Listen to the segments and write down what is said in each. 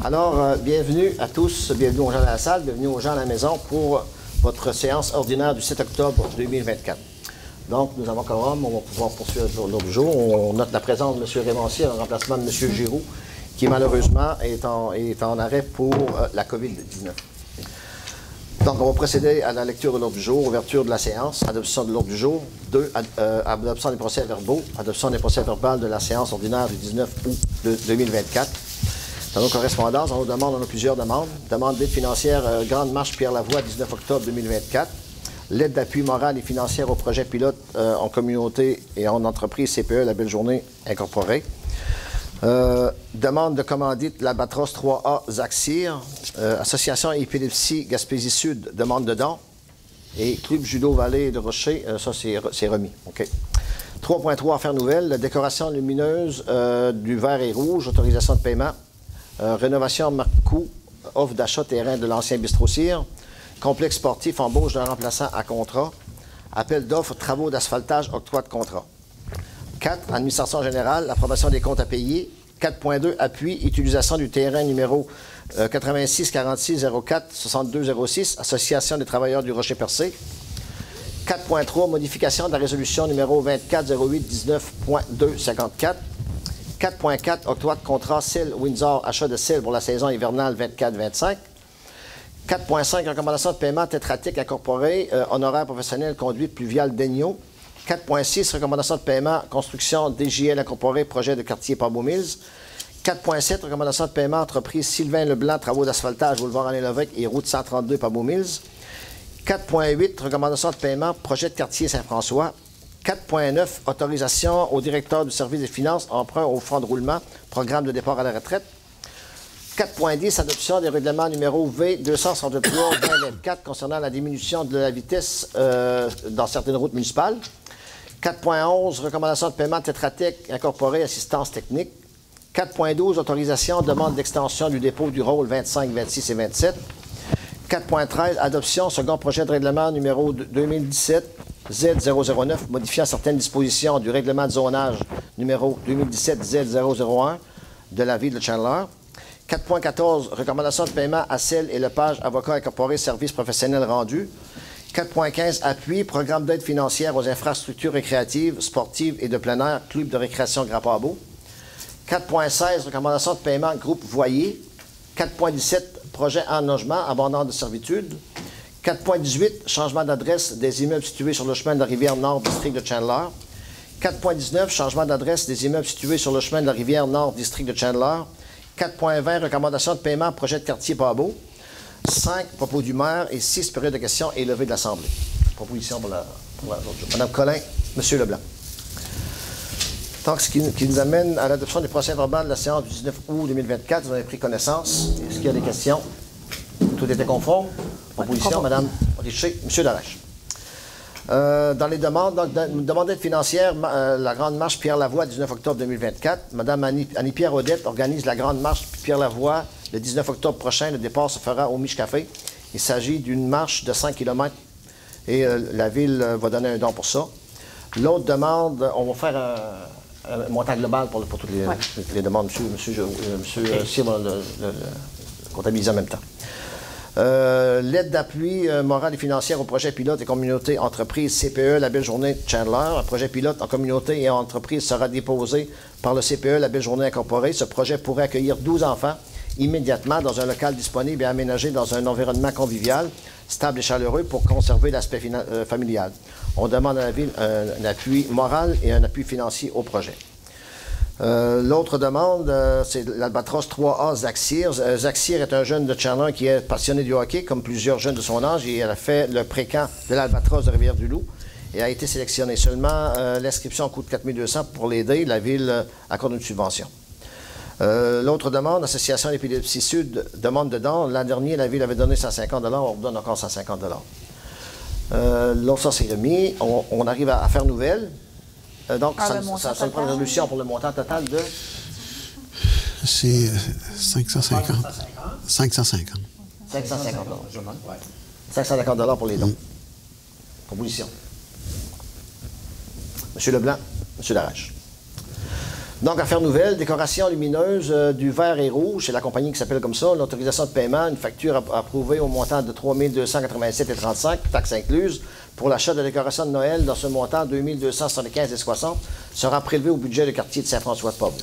Alors, bienvenue à tous, bienvenue aux gens de la salle, bienvenue aux gens à la maison pour votre séance ordinaire du 7 octobre 2024. Donc, nous avons comme homme, on va pouvoir poursuivre l'ordre du jour. On note la présence de M. Raymond-Cyr en remplacement de M. Giroux, qui malheureusement est en arrêt pour la COVID-19. Donc, on va procéder à la lecture de l'ordre du jour, ouverture de la séance, adoption de l'ordre du jour, 2, adoption des procès-verbaux, adoption des procès-verbales de la séance ordinaire du 19 août 2024. Dans nos correspondances, on nous demande, on a plusieurs demandes. Demande d'aide financière Grande Marche Pierre-Lavoie, 19 octobre 2024. L'aide d'appui moral et financière au projet pilote en communauté et en entreprise CPE La Belle Journée Incorporée. Demande de commandite l'Albatros 3A Zaxir. Association Épilepsie Gaspésie Sud, demande de dons. Et Club Judo Vallée de Rocher, ça c'est remis. OK. 3.3 Affaires nouvelles. La décoration lumineuse du vert et rouge, autorisation de paiement. Rénovation Marcoux, offre d'achat terrain de l'ancien bistrot Cyr. Complexe sportif, embauche d'un remplaçant à contrat. Appel d'offres, travaux d'asphaltage, octroi de contrat. 4. Administration générale, approbation des comptes à payer. 4.2. Appui, utilisation du terrain numéro 86 46 04 62 06, Association des travailleurs du Rocher-Percé. 4.3. Modification de la résolution numéro 24 08 19.2 54. 4.4, octroi de contrat Cell-Windsor, achat de sel pour la saison hivernale 24-25. 4.5, recommandation de paiement Tétratique Incorporé, honoraire professionnel conduite pluviale Daigneault. 4.6, recommandation de paiement construction DJL Incorporé, projet de quartier Pabot Mills. 4.7, recommandation de paiement entreprise Sylvain Leblanc, travaux d'asphaltage, boulevard Alain-Lévesque et route 132 Pabot Mills. 4.8, recommandation de paiement projet de quartier Saint-François. 4.9, autorisation au directeur du service des finances, emprunt au fonds de roulement, programme de départ à la retraite. 4.10, adoption des règlements numéro V263-2024 concernant la diminution de la vitesse dans certaines routes municipales. 4.11, recommandation de paiement Tétratec Incorporé, assistance technique. 4.12, autorisation, demande d'extension du dépôt du rôle 25, 26 et 27. 4.13, adoption, second projet de règlement numéro 2017 Z009, modifiant certaines dispositions du règlement de zonage numéro 2017 Z001 de la ville de Chandler. 4.14, recommandation de paiement à Celle et Lepage, avocat incorporé, services professionnels rendus. 4.15, appui, programme d'aide financière aux infrastructures récréatives, sportives et de plein air, club de récréation Grand-Pabot. 4.16, recommandation de paiement groupe Voyer. 4.17, projet en logement, abandon de servitude. 4.18, changement d'adresse des immeubles situés sur le chemin de la rivière Nord, district de Chandler. 4.19, changement d'adresse des immeubles situés sur le chemin de la rivière Nord, district de Chandler. 4.20, recommandation de paiement, projet de quartier Pabot. 5, propos du maire. Et 6, période de questions et levée de l'Assemblée. Proposition pour l'autre jour. Mme Collin, M. Leblanc. Donc, ce qui nous amène à l'adoption des procès-verbaux de la séance du 19 août 2024. Vous en avez pris connaissance. Est-ce qu'il y a des questions? Tout était conforme. Proposition, Mme Richer, M. Darache. Dans les demandes, donc, demande d'aide financière, la Grande Marche Pierre-Lavoie, 19 octobre 2024. Mme Annie-Pierre Odette organise la Grande Marche Pierre-Lavoie le 19 octobre prochain. Le départ se fera au Mich Café. Il s'agit d'une marche de 5 km et la Ville va donner un don pour ça. L'autre demande, on va faire un montant global pour toutes les demandes. M. Cyr va le comptabiliser en même temps. L'aide d'appui moral et financière au projet pilote et communauté entreprise CPE La Belle Journée Chandler. Un projet pilote en communauté et en entreprise sera déposé par le CPE La Belle Journée Incorporée. Ce projet pourrait accueillir 12 enfants immédiatement dans un local disponible et aménagé dans un environnement convivial, stable et chaleureux pour conserver l'aspect familial. On demande à la Ville un appui moral et un appui financier au projet. L'autre demande, c'est l'Albatros 3A Zaxir. Zaxir est un jeune de Chandler qui est passionné du hockey, comme plusieurs jeunes de son âge, et elle a fait le pré-camp de l'Albatros de Rivière-du-Loup et a été sélectionnée. Seulement, l'inscription coûte 4 200 pour l'aider. La Ville accorde une subvention. L'autre demande, Association Épilepsie Sud, demande de dons. L'an dernier, la Ville avait donné 150 $, on donne encore 150 $. L'autre, ça, c'est remis. On arrive à Affaires nouvelles. Donc, ça me prend une résolution pour le montant total de... C'est 550. 550. 550 $. 550 $ pour les dons. Proposition. M. Leblanc, M. Darache. Donc, affaire nouvelle, décoration lumineuse du vert et rouge, c'est la compagnie qui s'appelle comme ça, l'autorisation de paiement, une facture approuvée au montant de 3 287,35 $, taxes incluses, pour l'achat de décoration de Noël dans ce montant 2 275,60 $ sera prélevé au budget du quartier de Saint-François-de-Pavot.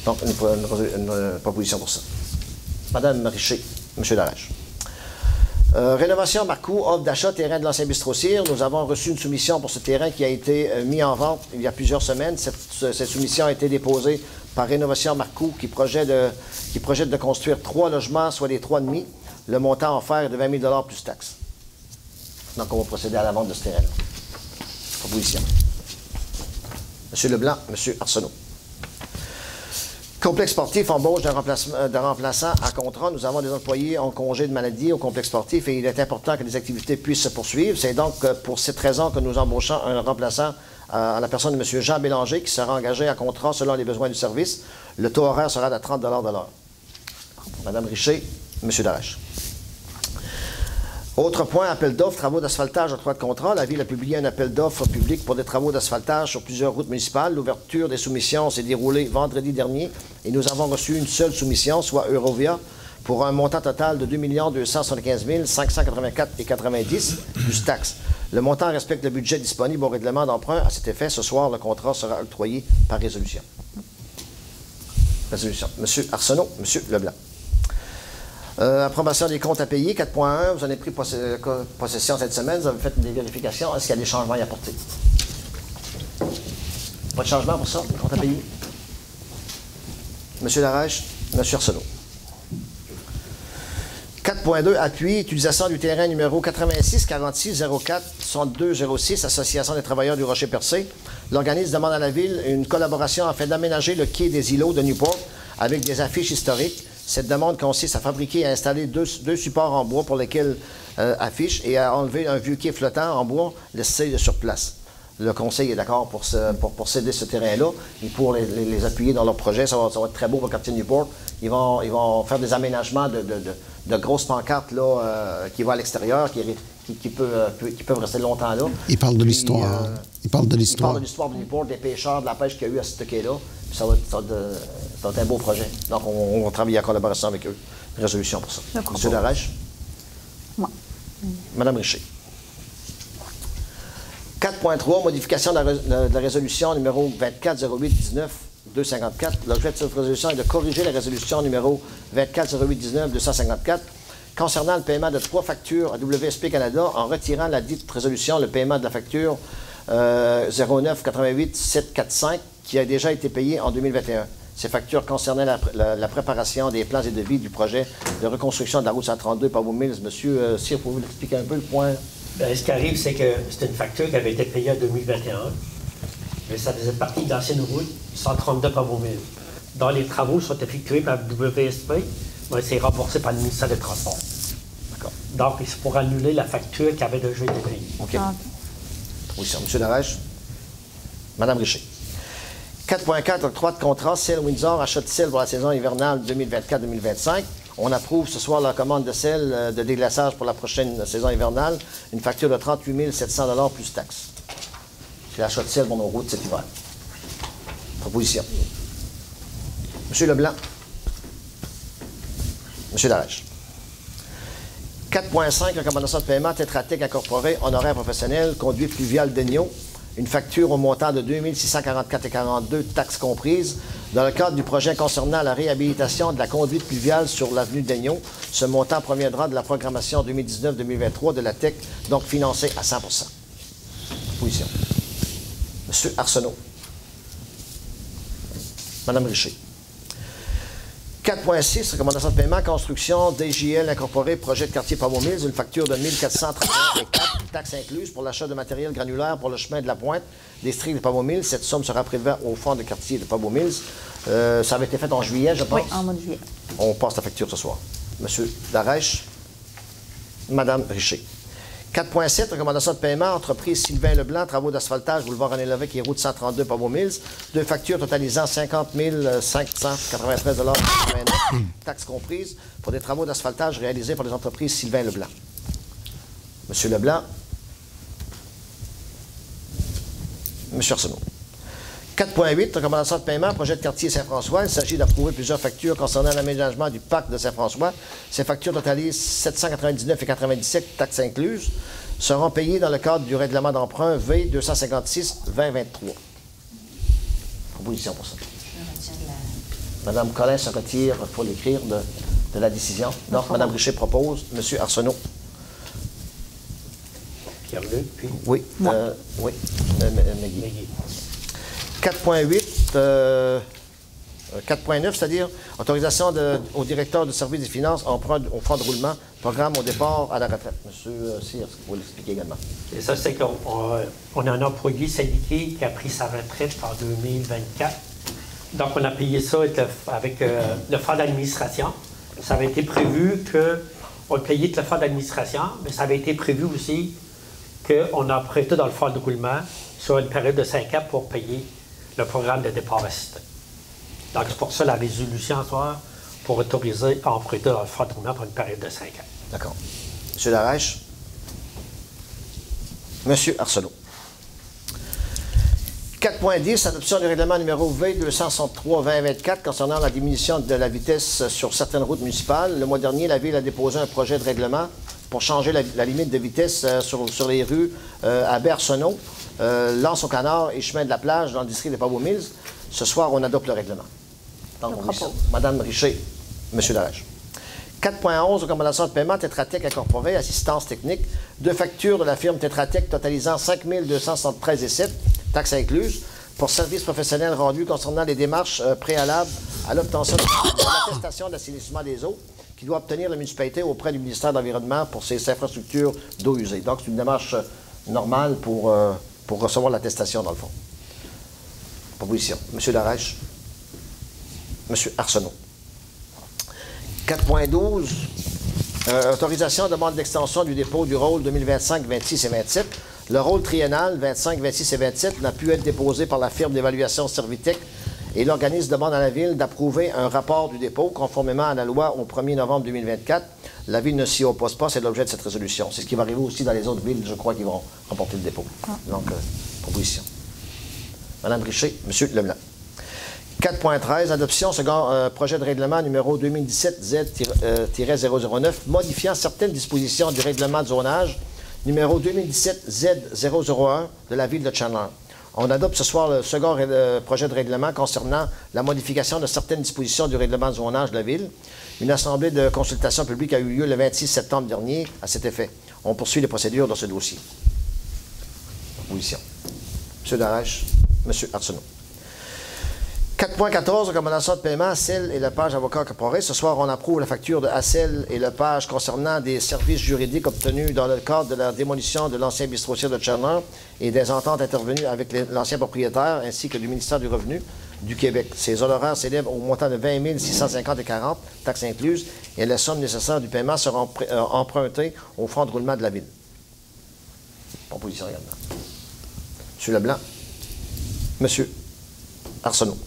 Donc, une proposition pour ça. Madame Richer, Monsieur Darèche. Rénovation Marcoux, offre d'achat terrain de l'ancien bistrot-cire. Nous avons reçu une soumission pour ce terrain qui a été mis en vente il y a plusieurs semaines. Cette soumission a été déposée par Rénovation Marcoux qui projette de construire 3 logements, soit les 3,5. Le montant offert est de 20 000 $ plus taxes. Donc, on va procéder à la vente de ce terrain-là. Proposition. M. Leblanc, M. Arsenault. Complexe sportif, embauche d'un remplaçant à contrat. Nous avons des employés en congé de maladie au complexe sportif et il est important que les activités puissent se poursuivre. C'est donc pour cette raison que nous embauchons un remplaçant à la personne de M. Jean Bélanger qui sera engagé à contrat selon les besoins du service. Le taux horaire sera de 30 $ de l'heure. Mme Richer, M. Darèche. Autre point, appel d'offres, travaux d'asphaltage à 3 de contrat. La Ville a publié un appel d'offres public pour des travaux d'asphaltage sur plusieurs routes municipales. L'ouverture des soumissions s'est déroulée vendredi dernier et nous avons reçu une seule soumission, soit Eurovia, pour un montant total de 2 275 584,90 $ plus taxes. Le montant respecte le budget disponible au règlement d'emprunt. À cet effet, ce soir, le contrat sera octroyé par résolution. Résolution. M. Arsenault, M. Leblanc. Approbation des comptes à payer, 4.1. Vous en avez pris possession cette semaine. Vous avez fait des vérifications. Est-ce qu'il y a des changements à apporter? Pas de changement pour ça, les comptes à payer? M. Darèche, M. Arsenault. 4.2, appui, utilisation du terrain numéro 86 46 04 62 06, Association des travailleurs du Rocher-Percé. L'organisme demande à la Ville une collaboration afin d'aménager le quai des îlots de Newport avec des affiches historiques. Cette demande consiste à fabriquer et à installer deux supports en bois pour lesquels affiches et à enlever un vieux quai flottant en bois laissé sur place. Le Conseil est d'accord pour céder ce terrain-là et pour les appuyer dans leur projet. Ça va être très beau pour le quartier de Newport. Ils vont faire des aménagements de grosses pancartes là, qui vont à l'extérieur, qui peuvent rester longtemps là. Il parle de l'histoire. Il parle de l'histoire. Il parle de l'histoire de Newport, des pêcheurs, de la pêche qu'il y a eu à ce quai-là. Ça va être un beau projet. Donc, on va travailler en collaboration avec eux. Une résolution pour ça. M. Darèche? Moi. Mme Richer. 4.3, modification de la résolution numéro 24-08-19-254. L'objet de cette résolution est de corriger la résolution numéro 24-08-19-254 concernant le paiement de 3 factures à WSP Canada en retirant la dite résolution, le paiement de la facture 09-88-745 qui a déjà été payé en 2021. Ces factures concernaient la préparation des plans et devis du projet de reconstruction de la route 132 Pavot-Mills. Monsieur Cyr, pouvez-vous expliquer un peu le point? Bien, ce qui arrive, c'est que c'est une facture qui avait été payée en 2021, mais ça faisait partie de l'ancienne route 132 Pavot-Mills. Dont les travaux sont effectués par WSP, mais c'est remboursé par le ministère des Transports. D'accord. Donc, c'est pour annuler la facture qui avait déjà été payée. OK. Oui, c'est M. Darèche. Mme Richer. 4.4, octroi de contrat, sel Windsor, achat de sel pour la saison hivernale 2024-2025. On approuve ce soir la commande de sel de déglaçage pour la prochaine saison hivernale. Une facture de 38 700 $ plus taxes. C'est l'achat de sel pour nos routes cet hiver. Proposition. M. Leblanc. M. Darèche. 4.5, recommandation de paiement, Tetra Tech incorporé, honoraire professionnel, conduite fluviale d'Egno. Une facture au montant de 2 644,42 $, taxes comprises, dans le cadre du projet concernant la réhabilitation de la conduite fluviale sur l'avenue d'Egno. Ce montant proviendra de la programmation 2019-2023 de la TEC, donc financée à 100 %. Position. M. Arsenault. Mme Richer. 4.6, recommandation de paiement, construction DJL incorporé, projet de quartier Pavot-Mills, une facture de 1434, taxes incluses pour l'achat de matériel granulaire pour le chemin de la Pointe, district de Pavot-Mills. Cette somme sera prélevée au fond de quartier de Pavot-Mills. Ça avait été fait en juillet, je pense. Oui, en mois de juillet. On passe la facture ce soir. M. Darèche, Mme Richer. 4.7, recommandation de paiement, entreprise Sylvain Leblanc, travaux d'asphaltage, boulevard René Lévesque et route 132 Pavot-Mills. 2 factures totalisant 50 593 $, taxes comprises, pour des travaux d'asphaltage réalisés par les entreprises Sylvain Leblanc. M. Leblanc. M. Arsenault. 4.8, recommandation de paiement, projet de quartier Saint-François. Il s'agit d'approuver plusieurs factures concernant l'aménagement du parc de Saint-François. Ces factures totalisent 799,97 taxes incluses, seront payées dans le cadre du règlement d'emprunt V256-2023. Proposition pour ça. Mme Collin se retire, il faut l'écrire, de la décision. Donc, Mme Richer propose, M. Arsenault. Pierre-Luc, puis... Oui, oui, Megui. 4.8, 4.9, c'est-à-dire autorisation au directeur du service des finances au fonds de roulement, programme au départ à la retraite. Monsieur Cyr, vous l'expliquez également. Et ça, c'est qu'on a un employé syndiqué qui a pris sa retraite en 2024. Donc, on a payé ça avec le fonds d'administration. Ça avait été prévu qu'on le payait avec le fonds d'administration, mais ça avait été prévu aussi qu'on a prêté dans le fonds de roulement sur une période de 5 ans pour payer le programme de départ assisté. Donc, c'est pour ça la résolution, soit pour autoriser à emprunter dans le fonds de roulement pour une période de 5 ans. D'accord. M. Lareche. M. Arsenault. 4.10, adoption du règlement numéro V263-2024 concernant la diminution de la vitesse sur certaines routes municipales. Le mois dernier, la Ville a déposé un projet de règlement pour changer la limite de vitesse sur les rues à Bercenot, Lens-au-Canard et Chemin de la Plage dans le district de Pabot-Mills. Ce soir, on adopte le règlement. Donc, Mme Richer, M. Lareche. 4.11, recommandation de paiement Tetra Tech incorporée, assistance technique. 2 factures de la firme Tetra Tech totalisant 5 273,07 taxes incluses, pour services professionnels rendus concernant les démarches préalables à l'obtention de l'attestation d'assainissement des eaux qui doit obtenir la municipalité auprès du ministère de l'Environnement pour ses infrastructures d'eau usée. Donc, c'est une démarche normale pour recevoir l'attestation, dans le fond. Proposition. M. Lareche. M. Arsenault. 4.12, autorisation demande d'extension du dépôt du rôle 2025, 26 et 27. Le rôle triennal 25, 26 et 27 n'a pu être déposé par la firme d'évaluation Servitec et l'organisme demande à la Ville d'approuver un rapport du dépôt conformément à la loi au 1er novembre 2024. La Ville ne s'y oppose pas, c'est l'objet de cette résolution. C'est ce qui va arriver aussi dans les autres villes, je crois, qui vont remporter le dépôt. Donc, proposition. Mme Richer, M. Leblanc. 4.13, adoption, second projet de règlement numéro 2017-Z-009, modifiant certaines dispositions du règlement de zonage numéro 2017-Z001 de la Ville de Chandler. On adopte ce soir le second projet de règlement concernant la modification de certaines dispositions du règlement de zonage de la Ville. Une assemblée de consultation publique a eu lieu le 26 septembre dernier à cet effet. On poursuit les procédures dans ce dossier. Proposition. M. Lareche, M. Arsenault. 4.14, recommandation de paiement, Assel et Lepage Avocats Corporés. Ce soir, on approuve la facture de Assel et Lepage concernant des services juridiques obtenus dans le cadre de la démolition de l'ancien bistrot-cire de Chandler et des ententes intervenues avec l'ancien propriétaire ainsi que du ministère du Revenu du Québec. Ces honoraires s'élèvent au montant de 20 650,40 taxes incluses et les sommes nécessaires du paiement seront empruntées au fonds de roulement de la Ville. Proposition également. M. Leblanc. M. Arsenault.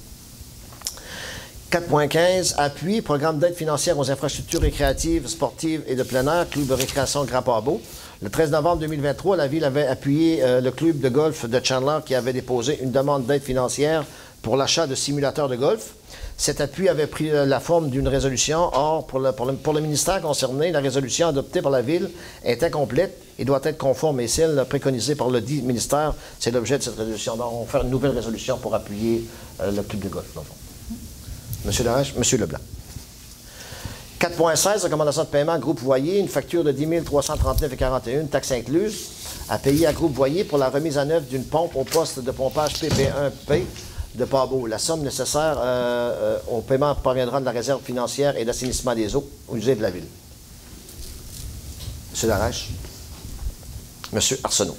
4.15, appui, programme d'aide financière aux infrastructures récréatives, sportives et de plein air, club de récréation Grand-Pabot. Le 13 novembre 2023, la Ville avait appuyé le club de golf de Chandler qui avait déposé une demande d'aide financière pour l'achat de simulateurs de golf. Cet appui avait pris la forme d'une résolution. Or, pour le ministère concerné, la résolution adoptée par la Ville est incomplète et doit être conforme et celle préconisée par le dit ministère. C'est l'objet de cette résolution. Donc, on va faire une nouvelle résolution pour appuyer le club de golf, dans le fond. M. Lareche, M. Leblanc. 4.16, recommandation de paiement Groupe Voyer, une facture de 10 339,41, taxes incluses, à payer à Groupe Voyer pour la remise en œuvre d'une pompe au poste de pompage PP1P de Pabot. La somme nécessaire au paiement proviendra de la réserve financière et d'assainissement des eaux usées de la Ville. M. Lareche. M. Arsenault.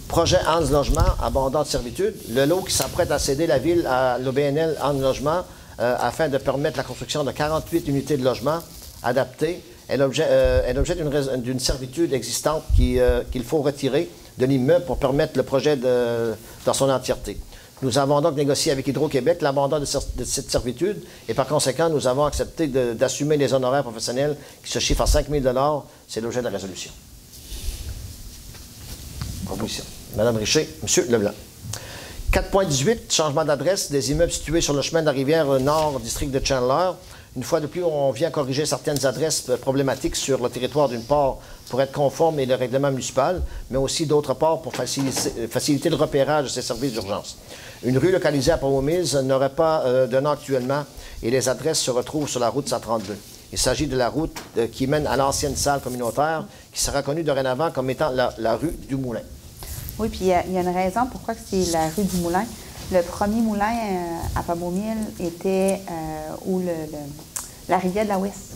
Projet Hans Logement, abandon de servitude. Le lot qui s'apprête à céder la Ville à l'OBNL Hans Logement afin de permettre la construction de 48 unités de logement adaptées est l'objet d'une servitude existante qu'il faut retirer de l'immeuble pour permettre le projet dans son entièreté. Nous avons donc négocié avec Hydro-Québec l'abandon de cette servitude et par conséquent, nous avons accepté d'assumer les honoraires professionnels qui se chiffrent à 5 000 $. C'est l'objet de la résolution. Proposition. Mme Richer, M. Leblanc. 4.18, changement d'adresse des immeubles situés sur le chemin de la rivière Nord, district de Chandler. Une fois de plus, on vient corriger certaines adresses problématiques sur le territoire, d'une part, pour être conforme et le règlement municipal, mais aussi, d'autre part, pour faciliter le repérage de ces services d'urgence. Une rue localisée à Pont-aux-Milles n'aurait pas de nom actuellement et les adresses se retrouvent sur la route 132. Il s'agit de la route qui mène à l'ancienne salle communautaire, qui sera connue dorénavant comme étant la rue du Moulin. Oui, puis il y a une raison pourquoi c'est la rue du Moulin. Le premier moulin à Pabomil était où la rivière de la Ouest.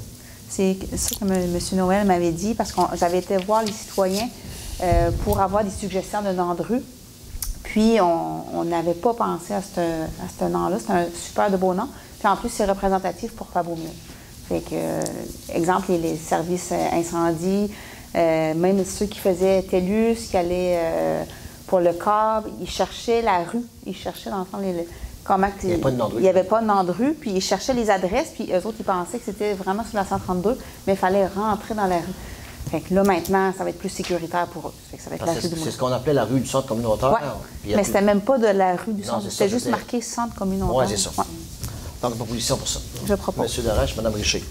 C'est ça que M. Noël m'avait dit, parce que j'avais été voir les citoyens pour avoir des suggestions de nom de rue. Puis, on n'avait pas pensé à ce nom-là. C'est un super de beau nom. Puis, en plus, c'est représentatif pour Pabomil. Fait que, exemple, les services incendie, même ceux qui faisaient TELUS, qui allaient pour le câble, ils cherchaient la rue. Ils cherchaient, dans le fond, comment il n'y avait pas de nom de rue. Puis, ils cherchaient les adresses. Puis, eux autres, ils pensaient que c'était vraiment sur la 132, mais il fallait rentrer dans la rue. Fait que là, maintenant, ça va être plus sécuritaire pour eux. Fait que ça va être la rue du Moulin. C'est ce qu'on appelait la rue du centre communautaire. Oui, mais c'était même pas de la rue du centre. C'était juste marqué centre communautaire. Oui, c'est ça. Ouais. Donc, proposition pour ça. Je propose. Monsieur Darèche, Mme Richer.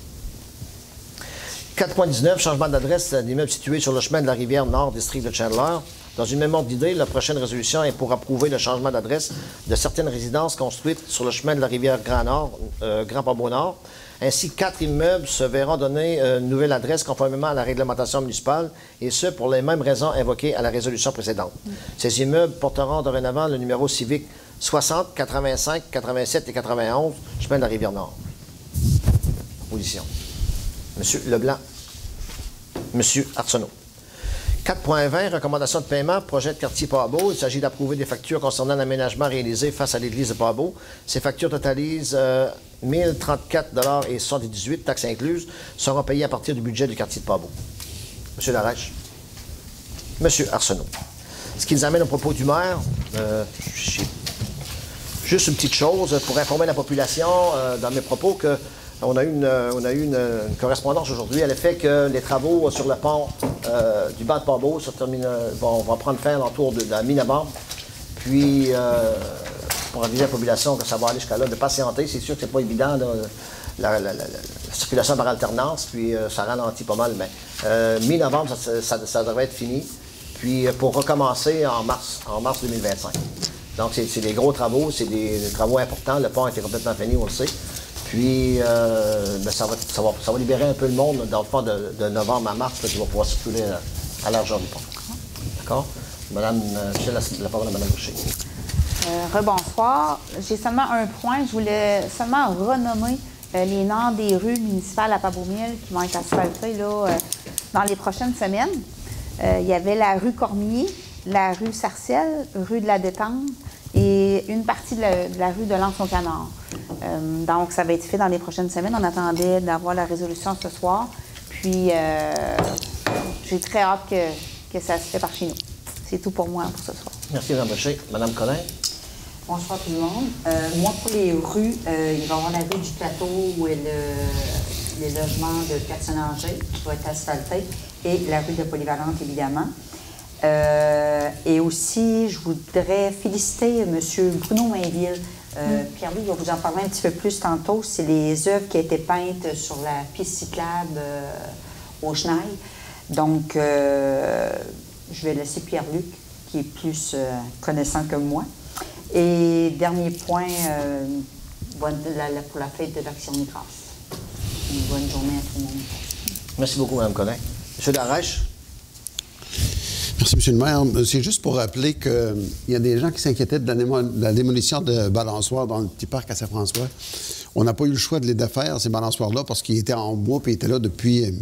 4.19, changement d'adresse d'immeuble situé sur le chemin de la rivière Nord, district de Chandler. Dans une mémoire d'idée, la prochaine résolution est pour approuver le changement d'adresse de certaines résidences construites sur le chemin de la rivière Grand Pabot-Nord. Ainsi, 4 immeubles se verront donner une nouvelle adresse conformément à la réglementation municipale, et ce, pour les mêmes raisons invoquées à la résolution précédente. Ces immeubles porteront dorénavant le numéro civique 60, 85, 87 et 91, chemin de la Rivière-Nord. Position. Monsieur Leblanc. Monsieur Arsenault. 4.20, recommandation de paiement, projet de quartier Pabot. Il s'agit d'approuver des factures concernant l'aménagement réalisé face à l'église de Pabot. Ces factures totalisent 1034,78 $, taxes incluses, seront payées à partir du budget du quartier de Pabot. Monsieur Larèche. Monsieur Arsenault. Ce qui nous amène au propos du maire. Juste une petite chose pour informer la population dans mes propos que on a eu une correspondance aujourd'hui à l'effet que les travaux sur le pont du banc de Pabot vont prendre fin autour de la mi-novembre. Puis, pour aviser la population que ça va aller jusqu'à là, de patienter. C'est sûr que c'est pas évident, là, la circulation par alternance, puis ça ralentit pas mal. Mais mi-novembre, ça devrait être fini. Puis, pour recommencer en mars 2025. Donc, c'est des gros travaux, c'est des travaux importants. Le pont a été complètement fini, on le sait. Puis, ça va libérer un peu le monde dans le fond de novembre à mars, qui va pouvoir circuler à largeur du pont. D'accord? Madame, la parole à Mme Boucher. Rebonsoir. J'ai seulement un point. Je voulais seulement renommer les noms des rues municipales à Pabomil qui vont être asphaltées là, dans les prochaines semaines. Il y avait la rue Cormier, la rue Sarcelles, rue de la Détente et une partie de la rue de l'Anse-au-Canard. Donc, ça va être fait dans les prochaines semaines. On attendait d'avoir la résolution ce soir. Puis, j'ai très hâte que ça se fait par chez nous. C'est tout pour moi pour ce soir. Merci, Mme Boucher. Mme Collin. Bonsoir tout le monde. Moi, pour les rues, il va y avoir la rue du Plateau où est les logements de personnes âgées qui vont être asphaltés et la rue de Polyvalente, évidemment. Et aussi, je voudrais féliciter M. Bruno Mainville. Pierre-Louis va vous en parler un petit peu plus tantôt. C'est les œuvres qui ont été peintes sur la piste cyclable au Chenail. Donc, je vais laisser Pierre-Luc, qui est plus connaissant que moi. Et dernier point, pour la fête de l'Action de grâce. Une bonne journée à tout le monde. Merci beaucoup, Mme Collin. M. Darèche. Merci, M. le maire. C'est juste pour rappeler qu'il y a des gens qui s'inquiétaient de la démolition de balançoires dans le petit parc à Saint-François. On n'a pas eu le choix de les défaire, ces balançoires-là, parce qu'ils étaient en bois et étaient là depuis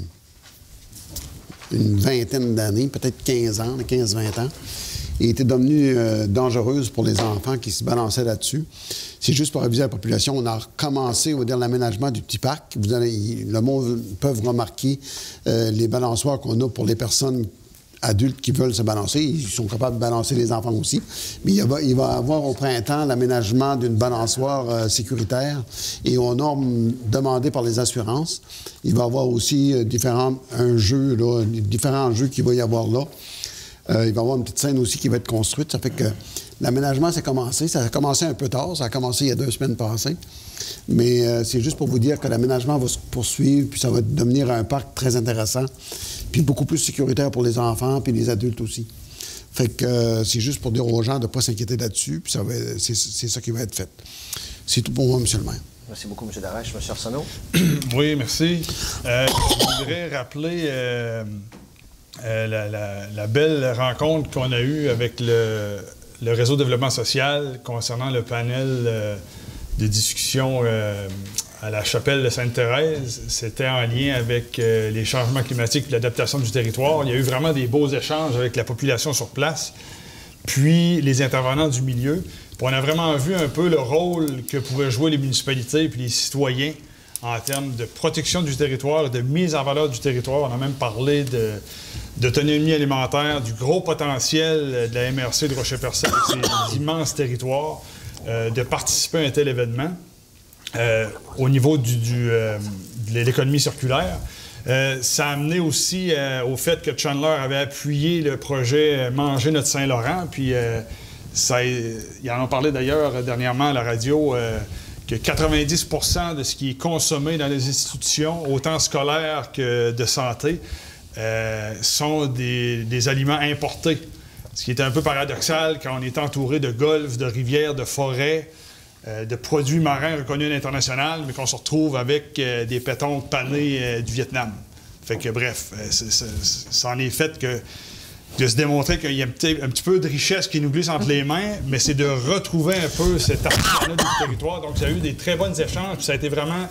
une vingtaine d'années, peut-être 15 ans, 15-20 ans. Ils étaient devenus dangereuses pour les enfants qui se balançaient là-dessus. C'est juste pour aviser la population. On a recommencé, on va dire, l'aménagement du petit parc. Le monde peut remarquer les balançoires qu'on a pour les personnes adultes qui veulent se balancer. Ils sont capables de balancer les enfants aussi. Mais il va y avoir au printemps l'aménagement d'une balançoire sécuritaire et aux normes demandées par les assurances. Il va y avoir aussi différents jeux qu'il va y avoir là. Il va y avoir une petite scène aussi qui va être construite. Ça fait que l'aménagement, c'est commencé. Ça a commencé un peu tard. Ça a commencé il y a 2 semaines passées. Mais c'est juste pour vous dire que l'aménagement va se poursuivre, puis ça va devenir un parc très intéressant, puis beaucoup plus sécuritaire pour les enfants, puis les adultes aussi. Fait que c'est juste pour dire aux gens de ne pas s'inquiéter là-dessus, puis c'est ça qui va être fait. C'est tout pour moi, M. le maire. Merci beaucoup, M. Darèche. M. Arsenault? Oui, merci. Je voudrais rappeler la belle rencontre qu'on a eue avec le réseau de développement social concernant le panel de discussion à la chapelle de Sainte-Thérèse. C'était en lien avec les changements climatiques et l'adaptation du territoire. Il y a eu vraiment des beaux échanges avec la population sur place, puis les intervenants du milieu. Puis on a vraiment vu un peu le rôle que pouvaient jouer les municipalités et les citoyens en termes de protection du territoire et de mise en valeur du territoire. On a même parlé d'autonomie alimentaire, du gros potentiel de la MRC de Rocher-Percé avec ses immenses territoires, de participer à un tel événement au niveau de l'économie circulaire. Ça a amené aussi au fait que Chandler avait appuyé le projet Manger notre Saint-Laurent, puis ils en ont parlé d'ailleurs dernièrement à la radio, que 90 % de ce qui est consommé dans les institutions, autant scolaires que de santé, sont des aliments importés. Ce qui est un peu paradoxal quand on est entouré de golfs, de rivières, de forêts, de produits marins reconnus à l'international, mais qu'on se retrouve avec des pétons panés du Vietnam. Fait que bref, ça en est fait que de se démontrer qu'il y a un petit peu de richesse qui nous glisse entre les mains, mais c'est de retrouver un peu cet artisanat du territoire. Donc, il y a eu des très bons échanges, puis ça a été vraiment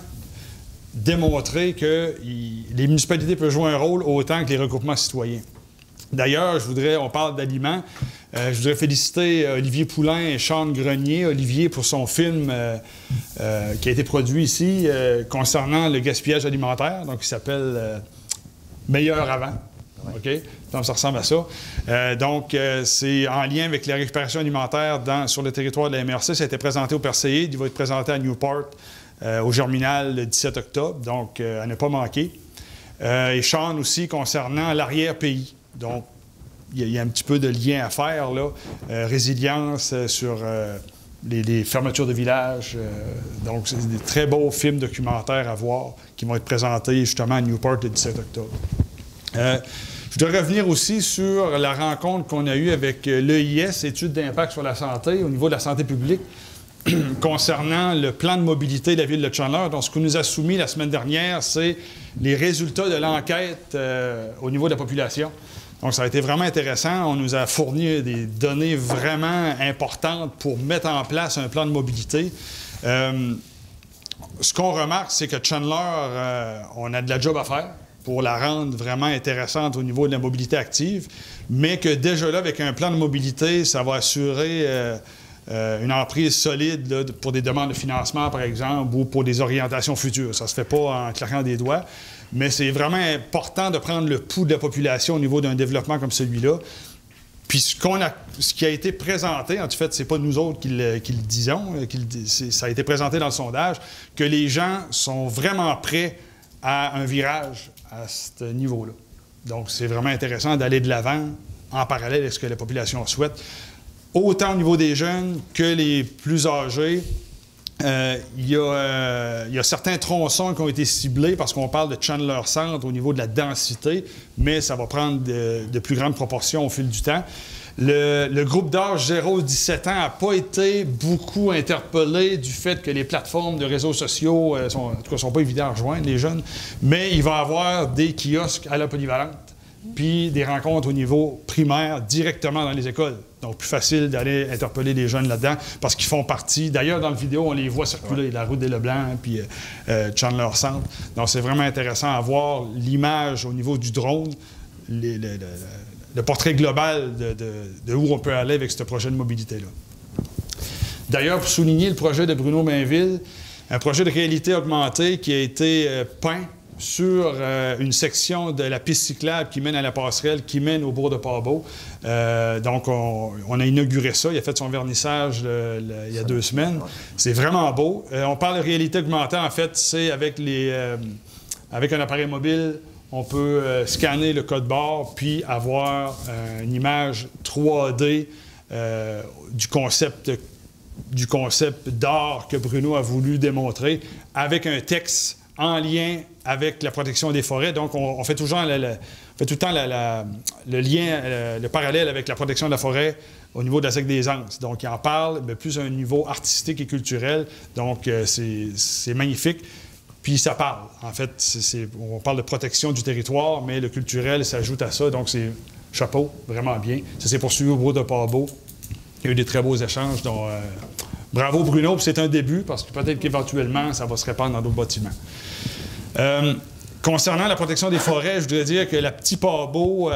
démontré que les municipalités peuvent jouer un rôle autant que les regroupements citoyens. D'ailleurs, on parle d'aliments, je voudrais féliciter Olivier Poulain et Sean Grenier. Olivier pour son film qui a été produit ici concernant le gaspillage alimentaire, donc il s'appelle Meilleur avant. OK? Donc, ça ressemble à ça. C'est en lien avec la récupération alimentaire sur le territoire de la MRC. Ça a été présenté au Perséide. Il va être présenté à Newport au Germinal le 17 octobre. Donc, à ne pas manquer. Et Sean aussi concernant l'arrière-pays. Donc, il y a un petit peu de lien à faire, là. Résilience sur les fermetures de villages. Donc, c'est des très beaux films documentaires à voir qui vont être présentés justement à Newport le 17 octobre. Je voudrais revenir aussi sur la rencontre qu'on a eue avec l'EIS, études d'impact sur la santé, au niveau de la santé publique, concernant le plan de mobilité de la ville de Chandler. Donc, ce qu'on nous a soumis la semaine dernière, c'est les résultats de l'enquête au niveau de la population. Donc, ça a été vraiment intéressant. On nous a fourni des données vraiment importantes pour mettre en place un plan de mobilité. Ce qu'on remarque, c'est que Chandler, on a de la job à faire pour la rendre vraiment intéressante au niveau de la mobilité active, mais que déjà là, avec un plan de mobilité, ça va assurer une emprise solide là, pour des demandes de financement, par exemple, ou pour des orientations futures. Ça ne se fait pas en claquant des doigts, mais c'est vraiment important de prendre le pouls de la population au niveau d'un développement comme celui-là. Puis ce qui a été présenté, en fait, c'est pas nous autres qui le disons, ça a été présenté dans le sondage, que les gens sont vraiment prêts à un virage à ce niveau-là. Donc, c'est vraiment intéressant d'aller de l'avant en parallèle avec ce que la population souhaite. Autant au niveau des jeunes que les plus âgés, il y a certains tronçons qui ont été ciblés parce qu'on parle de Chandler Centre au niveau de la densité, mais ça va prendre de plus grandes proportions au fil du temps. Le groupe d'âge 0-17 ans n'a pas été beaucoup interpellé du fait que les plateformes de réseaux sociaux en tout cas, sont pas évidentes à rejoindre, les jeunes, mais il va y avoir des kiosques à la polyvalente, puis des rencontres au niveau primaire directement dans les écoles. Donc, plus facile d'aller interpeller les jeunes là-dedans parce qu'ils font partie. D'ailleurs, dans la vidéo, on les voit circuler, la route des Leblancs, puis Chandler Centre. Donc, c'est vraiment intéressant à voir l'image au niveau du drone, le portrait global de où on peut aller avec ce projet de mobilité-là. D'ailleurs, pour souligner le projet de Bruno Mainville, un projet de réalité augmentée qui a été peint sur une section de la piste cyclable qui mène à la passerelle, qui mène au bourg de Port-Beau. Donc, on a inauguré ça. Il a fait son vernissage il y a 2 semaines. C'est vraiment beau. On parle de réalité augmentée, en fait, c'est avec un appareil mobile, On peut scanner le code barre puis avoir une image 3D du concept d'art que Bruno a voulu démontrer avec un texte en lien avec la protection des forêts. Donc, on fait toujours tout le temps le lien, le parallèle avec la protection de la forêt au niveau de la SEC des Anses. Donc, il en parle, mais plus à un niveau artistique et culturel. Donc, c'est magnifique. Puis ça parle. En fait, on parle de protection du territoire, mais le culturel s'ajoute à ça. Donc, c'est chapeau, vraiment bien. Ça s'est poursuivi au bout de Pabot. Il y a eu des très beaux échanges. Donc, bravo Bruno, puis c'est un début, parce que peut-être qu'éventuellement, ça va se répandre dans d'autres bâtiments. Concernant la protection des forêts, je voudrais dire que la petite Pabot,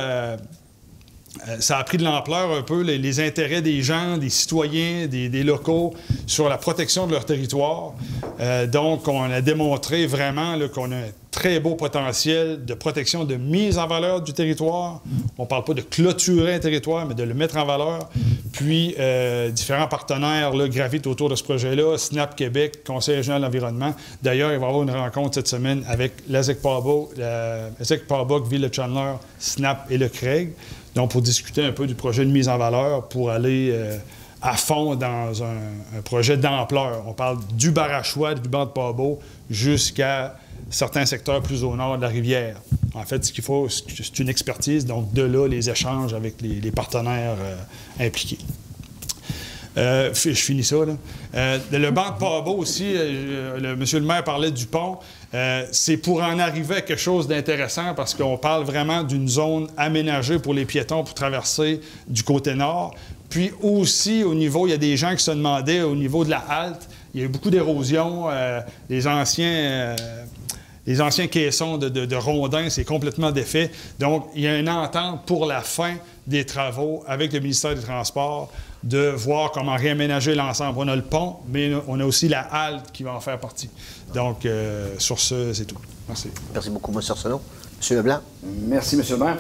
ça a pris de l'ampleur un peu, les intérêts des gens, des citoyens, des locaux sur la protection de leur territoire. Donc, on a démontré vraiment qu'on a un très beau potentiel de protection, de mise en valeur du territoire. On ne parle pas de clôturer un territoire, mais de le mettre en valeur. Puis, différents partenaires là, gravitent autour de ce projet-là. SNAP Québec, Conseil régional de l'environnement. D'ailleurs, il va y avoir une rencontre cette semaine avec l'ASEC Pabot, Ville de Chandler, SNAP et le Craig. Donc, pour discuter un peu du projet de mise en valeur, pour aller à fond dans un projet d'ampleur. On parle du Barachois, du banc de Pabot, jusqu'à certains secteurs plus au nord de la rivière. En fait, ce qu'il faut, c'est une expertise. Donc, de là, les échanges avec les partenaires impliqués. Je finis ça, là. Le banc de Pabot aussi, monsieur le maire parlait du pont. C'est pour en arriver à quelque chose d'intéressant parce qu'on parle vraiment d'une zone aménagée pour les piétons pour traverser du côté nord. Puis aussi, au niveau, il y a des gens qui se demandaient, au niveau de la halte, il y a eu beaucoup d'érosion. Les anciens caissons de rondins, c'est complètement défait. Donc, il y a une entente pour la fin des travaux avec le ministère des Transports de voir comment réaménager l'ensemble. On a le pont, mais on a aussi la halte qui va en faire partie. Donc, sur ce, c'est tout. Merci. Merci beaucoup, M. Arsenault. M. Leblanc. Merci, M. le maire.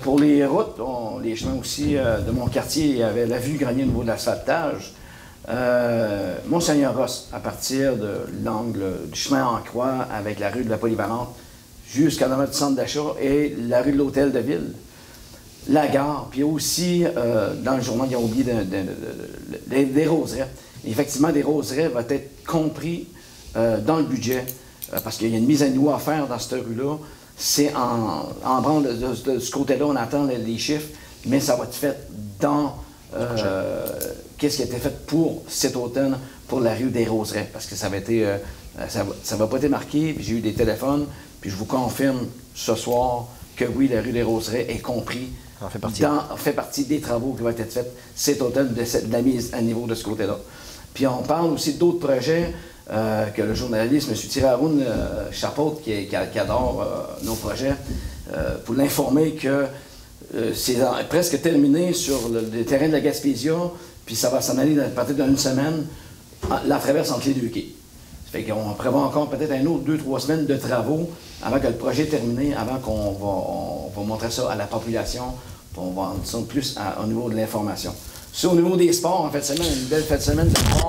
Pour les routes, les chemins aussi de mon quartier, il y avait la vue gagnée au niveau de l'asphaltage. Monseigneur-Ross, à partir de l'angle du chemin en croix avec la rue de la Polyvalente jusqu'à notre centre d'achat et la rue de l'Hôtel de Ville, la gare, puis aussi, dans le journal, ils ont oublié des roseraies. Effectivement, des roseraies vont être compris dans le budget parce qu'il y a une mise à niveau à faire dans cette rue-là. C'est en branle de ce côté-là, on attend les chiffres, mais ça va être fait dans qu'est-ce qui a été fait pour cet automne pour la rue des Roseraies, parce que ça va pas été marqué, puis j'ai eu des téléphones, puis je vous confirme ce soir que oui, la rue des Roseraies est compris, fait partie des travaux qui vont être faits cet automne de la mise à niveau de ce côté-là. Puis on parle aussi d'autres projets que le journaliste, M. Thierry Chapeau, qui adore nos projets, pour l'informer que c'est presque terminé sur le terrain de la Gaspésia, puis ça va s'en aller à partir d'une semaine, la traverse entre les deux quais. Ça fait qu'on prévoit encore peut-être un autre 2-3 semaines de travaux avant que le projet est terminé, avant qu'on va montrer ça à la population, puis on va en dire plus au niveau de l'information. Ça, au niveau des sports, en fait, semaine, une belle fête de semaine de sport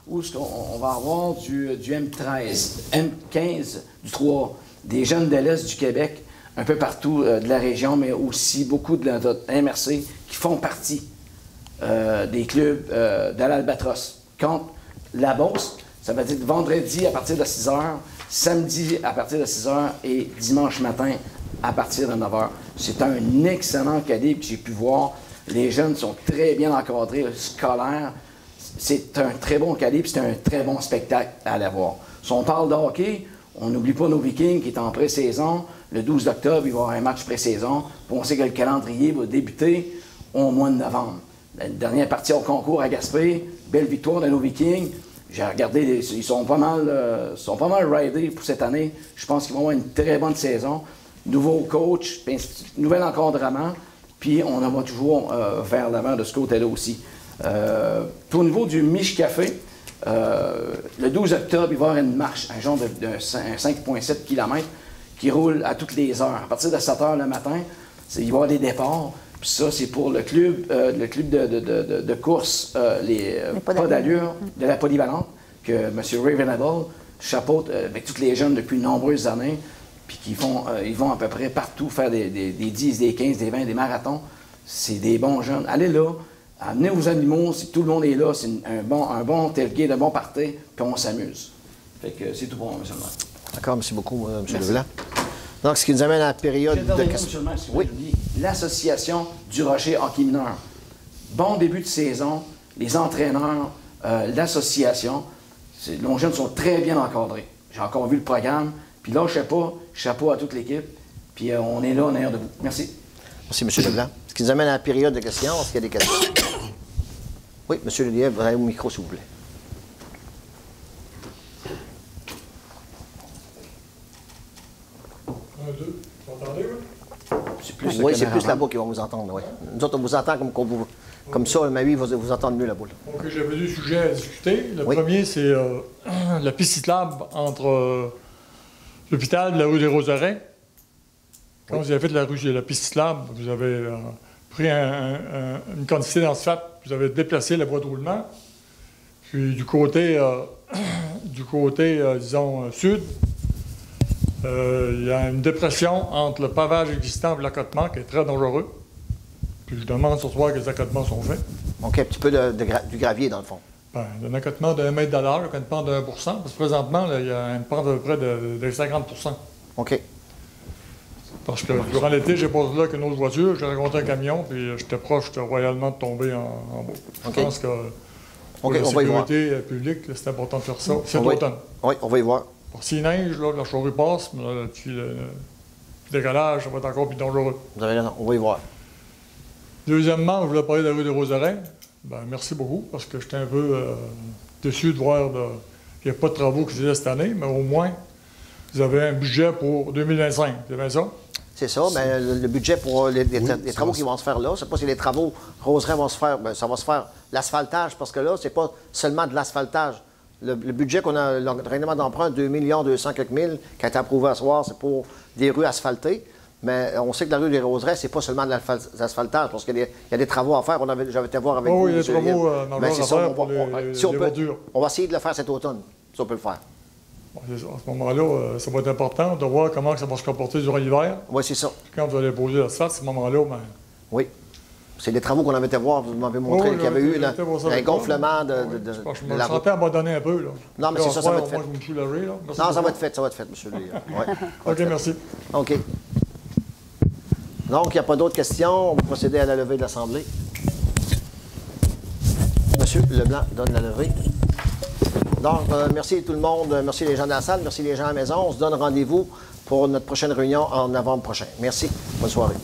où on va avoir du M13, M15, du 3, des jeunes de l'Est du Québec, un peu partout de la région, mais aussi beaucoup de la MRC qui font partie des clubs de l'Albatros. Contre la Beauce, ça va dire vendredi à partir de 6 h, samedi à partir de 6 h et dimanche matin à partir de 9 h. C'est un excellent calibre que j'ai pu voir. Les jeunes sont très bien encadrés, scolaires. C'est un très bon calibre, c'est un très bon spectacle à aller voir. Si on parle de hockey, on n'oublie pas nos Vikings qui est en pré-saison. Le 12 octobre, il va y avoir un match pré-saison. On sait que le calendrier va débuter au mois de novembre. La dernière partie au concours à Gaspé, belle victoire de nos Vikings. J'ai regardé, ils sont pas mal ridés pour cette année. Je pense qu'ils vont avoir une très bonne saison. Nouveau coach, nouvel encadrement, puis on en va toujours vers l'avant de ce côté-là aussi. Au niveau du Mich Café, le 12 octobre, il va y avoir une marche, un genre de 5,7 km qui roule à toutes les heures. À partir de 7 h le matin, il va y avoir des départs. Puis ça, c'est pour le club de course, les pas d'allure de la Polyvalente, que M. Ray Venable chapeaute avec tous les jeunes depuis de nombreuses années. puis ils vont à peu près partout faire des 10, des 15, des 20, des marathons. C'est des bons jeunes. Allez là, amenez vos animaux, si tout le monde est là, c'est un bon tailgate, un bon party, puis on s'amuse. Fait que c'est tout pour moi, M. le maire. D'accord, merci beaucoup, M. Leblanc. Donc, ce qui nous amène à la période de questions. Oui. L'Association du Rocher hockey mineur. Bon début de saison, les entraîneurs, l'association, nos jeunes sont très bien encadrés. J'ai encore vu le programme, puis là, chapeau à toute l'équipe, puis on est là, on est de vous. Merci. Merci, M. Leblanc. Ce qui nous amène à la période de questions. Est-ce qu'il y a des questions? Oui, M. Lelièvre, vous avez au micro, s'il vous plaît. Vous entendez, oui? Oui, c'est plus là-bas qu'ils vont vous entendre. Oui. Nous autres, on vous entend comme ça, mais oui, vous entendez mieux là-bas. Donc, j'avais deux sujets à discuter. Le Oui. premier, c'est la piste cyclable entre l'hôpital et la rue des Roseraies. Quand vous avez fait la piste cyclable, vous avez pris une quantité d'asphalte, vous avez déplacé la voie de roulement. Puis du côté, disons, sud, il y a une dépression entre le pavage existant et l'accotement qui est très dangereux. Puis je demande ce soir que les accotements sont faits. Donc, un petit peu du gravier, dans le fond. Bien, un accotement de 1 mètre de large, une pente de 1 parce que présentement, là, il y a une pente à peu près de 50 OK. Parce que durant l'été, j'ai passé là avec une autre voiture, j'ai rencontré un camion, puis j'étais proche royalement de tomber en bas. OK. Je pense que pour la on va y voir. sécurité publique, c'est important de faire ça. C'est On va y- automne. Oui, on va y voir. S'il neige, là, la charrue passe, mais là, puis le décollage, ça va être encore plus dangereux. Vous avez raison, on va y voir. Deuxièmement, je voulais parler de la rue des Roseraies. Ben, merci beaucoup, parce que j'étais un peu déçu de voir qu'il n'y a pas de travaux qui se faisaient cette année, mais au moins, vous avez un budget pour 2025. C'est bien ça? C'est ça, mais le budget pour les travaux qui vont se faire là, c'est pas si les travaux Roseraies vont se faire, bien, ça va se faire l'asphaltage, parce que là, c'est pas seulement de l'asphaltage. Le budget qu'on a, le règlement d'emprunt, 2 200 quelques mille, qui a été approuvé à ce soir, c'est pour des rues asphaltées. Mais on sait que la rue des Roseraies, c'est pas seulement de l'asphaltage, parce qu'il y a des travaux à faire. J'avais été voir avec vous. Oui, il y a des travaux majeurs à faire pour les bordures. On va essayer de le faire cet automne, si on peut le faire. Bon, à ce moment-là, ça va être important de voir comment ça va se comporter durant l'hiver. Oui, c'est ça. Quand vous allez poser l'asphalte, à ce moment-là, ben, oui. C'est des travaux qu'on avait été voir, vous m'avez montré qu'il y avait eu un gonflement de je me la sentais route. abandonné un peu. Là. Non, mais c'est ça, ça va être fait. Moi, je me suis lavé, là. Merci Non, ça va beaucoup. être fait, monsieur le ouais. OK, merci. OK. Donc, il n'y a pas d'autres questions. On va procéder à la levée de l'Assemblée. Monsieur Leblanc donne la levée. Donc, merci tout le monde. Merci les gens de la salle. Merci les gens à la maison. On se donne rendez-vous pour notre prochaine réunion en novembre prochain. Merci. Bonne soirée.